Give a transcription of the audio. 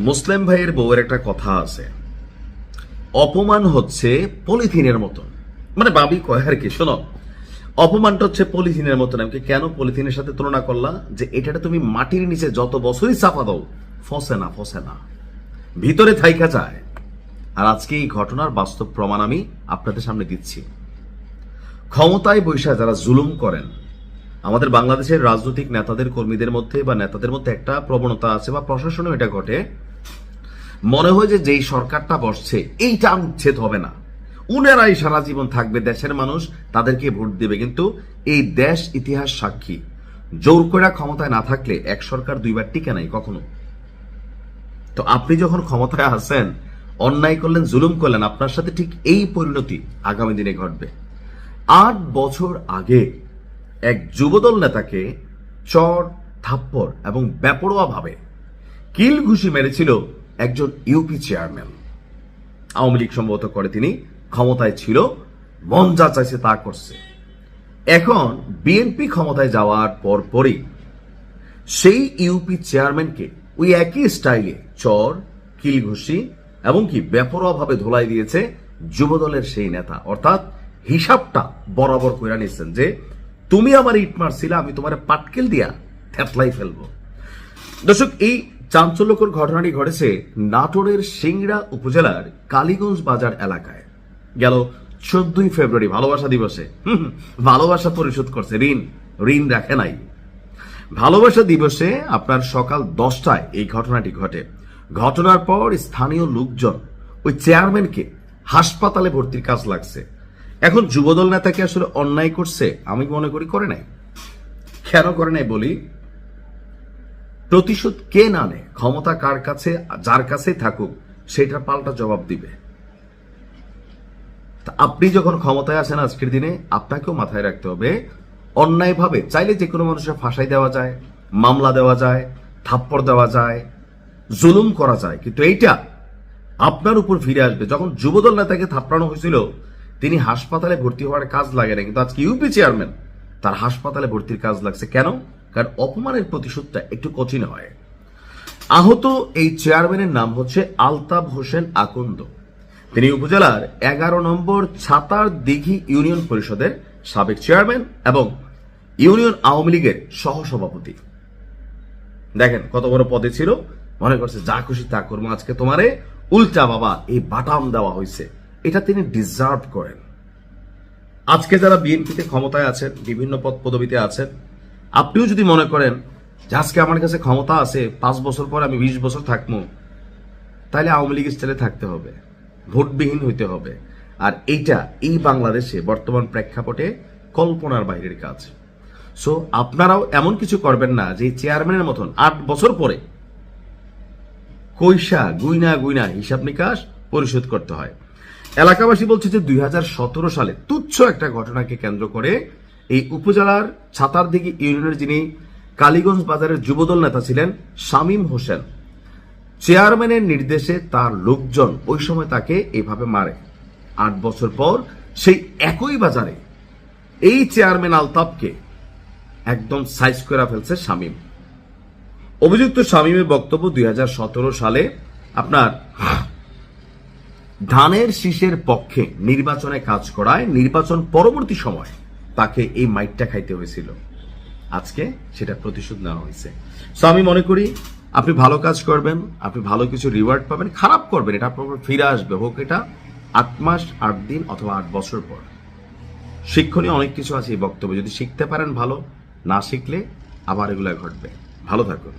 মুসলিম ভাইয়ের বউয়ের একটা কথা আছে, অপমান হচ্ছে পলিথিনের মতন। মানে বাবি কয় আর কি, শোনো, অপমানটা হচ্ছে পলিথিনের মতন। আমাকে কেন পলিথিনের সাথে তুলনা করলা? যে এটাটা তুমি মাটির নিচে যত বছরই চাপা দাও, ফসে না, ভিতরে থাইকা যায়। আর আজকে এই ঘটনার বাস্তব প্রমাণ আমি আপনাদের সামনে দিচ্ছি। ক্ষমতায় বৈশা যারা জুলুম করেন, আমাদের বাংলাদেশের রাজনৈতিক নেতাদের কর্মীদের মধ্যে বা নেতাদের মধ্যে একটা প্রবণতা আছে, বা প্রশাসনেও এটা ঘটে, মনে হয় যে যেই সরকারটা বসছে এইটা উচ্ছেদ হবে না, উনারাই সারা জীবন থাকবে, দেশের মানুষ তাদেরকে ভোট দেবে। কিন্তু এই দেশ ইতিহাস সাক্ষী, জোর করে ক্ষমতায় না থাকলে এক সরকার দুইবার টিকে নাই কখনো। তো আপনি যখন ক্ষমতায় আছেন, অন্যায় করলেন, জুলুম করলেন, আপনার সাথে ঠিক এই পরিণতি আগামী দিনে ঘটবে। 8 বছর আগে এক যুবদল নেতাকে চর, থাপ্পড় এবং বেপরোয়া ভাবে কিল ঘুষি মেরেছিল একজন ইউপি চেয়ারম্যান। আওয়ামী লীগ সম্ভবত করে, তিনি ক্ষমতায় ছিল, মন যা চাইছে তা করছে। এখন বিএনপি ক্ষমতায় যাওয়ার পরই সেই ইউপি চেয়ারম্যানকে ওই একই স্টাইলে চর, কিল ঘুষি এবং কি বেপরোয়া ভাবে ধোলাই দিয়েছে যুবদলের সেই নেতা। অর্থাৎ হিসাবটা বরাবর কইরা নিচ্ছেন যে তুমি আমার ইট মারছিলে, আমি তোমার পাটকেল দিয়া থেতলাই ফেলবো। দর্শক, এই চাঞ্চল্যকর ঘটনাটি ঘটেছে নাটোরের সিংড়া উপজেলার কালীগঞ্জ বাজার এলাকায়। গেল 14 ফেব্রুয়ারি ভালোবাসা দিবসে ভালোবাসা পরিশোধ করছে, ঋণ রাখে নাই। ভালোবাসা দিবসে আপনার সকাল 10টায় এই ঘটনাটি ঘটে। ঘটনার পর স্থানীয় লোকজন ওই চেয়ারম্যানকে হাসপাতালে ভর্তির কাজ লাগছে। এখন যুবদল নেতাকে আসলে অন্যায় করছে আমি মনে করি করে নাই। কেন করে নাই বলি, প্রতিশোধ কে না নেয়, ক্ষমতা কার কাছে, যার কাছে থাকুক, সেটার পাল্টা জবাব দিবে। আপনি যখন ক্ষমতায় আছেন আজকের দিনে, আপনাকেও মাথায় রাখতে হবে, অন্যায়ভাবে চাইলে যে কোনো মানুষের ফাঁসাই দেওয়া যায়, মামলা দেওয়া যায়, থাপ্পড় দেওয়া যায়, জুলুম করা যায়, কিন্তু এইটা আপনার উপর ফিরে আসবে। যখন যুবদল নেতাকে থাপড়ানো হয়েছিল, তিনি হাসপাতালে ভর্তি হওয়ার কাজ লাগে না, কিন্তু আজকে ইউপি চেয়ারম্যান, তার হাসপাতালে ভর্তির কাজ লাগছে। কেন? কারণ অপমানের প্রতিশোধটা একটু কঠিন হয়। আহত এই চেয়ারম্যানের নাম হচ্ছে আলতাফ হোসেন আকন্দ। তিনি উপজেলার 11 নম্বর ছাতার দিঘি ইউনিয়ন পরিষদের সাবেক চেয়ারম্যান এবং ইউনিয়ন আওয়ামী লীগের সহসভাপতি। দেখেন কত বড় পদে ছিল, মনে করছে যা খুশি তা করবো, আজকে তোমারে উল্টা বাবা এই বাটাম দেওয়া হয়েছে। এটা তিনি ডিজার্ভ করেন। আজকে যারা বিএনপিতে ক্ষমতায় আছেন, বিভিন্ন পদ পদবিতে আছেন, আপনিও যদি মনে করেন যে আজকে আমার কাছে ক্ষমতা আছে, 5 বছর পর আমি 20 বছর থাকবো, তাহলে আওয়ামী লীগ স্টাইলে থাকতে হবে, ভোটবিহীন হইতে হবে। আর এইটা এই বাংলাদেশে বর্তমান প্রেক্ষাপটে কল্পনার বাইরের কাজ। সো আপনারাও এমন কিছু করবেন না যে চেয়ারম্যানের মতন 8 বছর পরে কইসা গুইনা হিসাব নিকাশ পরিশোধ করতে হয়। এলাকাবাসী বলছে যে 2017 সালে তুচ্ছ একটা ঘটনাকে কেন্দ্র করে এই উপজেলার ছাতারদিঘি ইউনিয়নের যিনি কালীগঞ্জ বাজারের যুবদল নেতা ছিলেন শামীম হোসেন, চেয়ারম্যানের নির্দেশে তার লোকজন ওই সময় তাকে এইভাবে মারে। 8 বছর পর সেই একই বাজারে এই চেয়ারম্যান আলতাফকে একদম সাইজ করে ফেলছে শামীম। অভিযুক্ত শামীমের বক্তব্য 2017 সালে আপনার ধানের শীষের পক্ষে নির্বাচনে কাজ করায় নির্বাচন পরবর্তী সময় তাকে এই মাইটটা খাইতে হয়েছিল। আজকে সেটা প্রতিশোধ নেওয়া হয়েছে। সো আমি মনে করি আপনি ভালো কাজ করবেন, আপনি ভালো কিছু রিওয়ার্ড পাবেন, খারাপ করবেন এটা আপনার ফিরে আসবে, হোক এটা 8 মাস, 8 দিন অথবা 8 বছর পর। শিক্ষণীয় অনেক কিছু আছে এই বক্তব্য, যদি শিখতে পারেন ভালো, না শিখলে আবার এগুলো ঘটবে। ভালো থাকুন।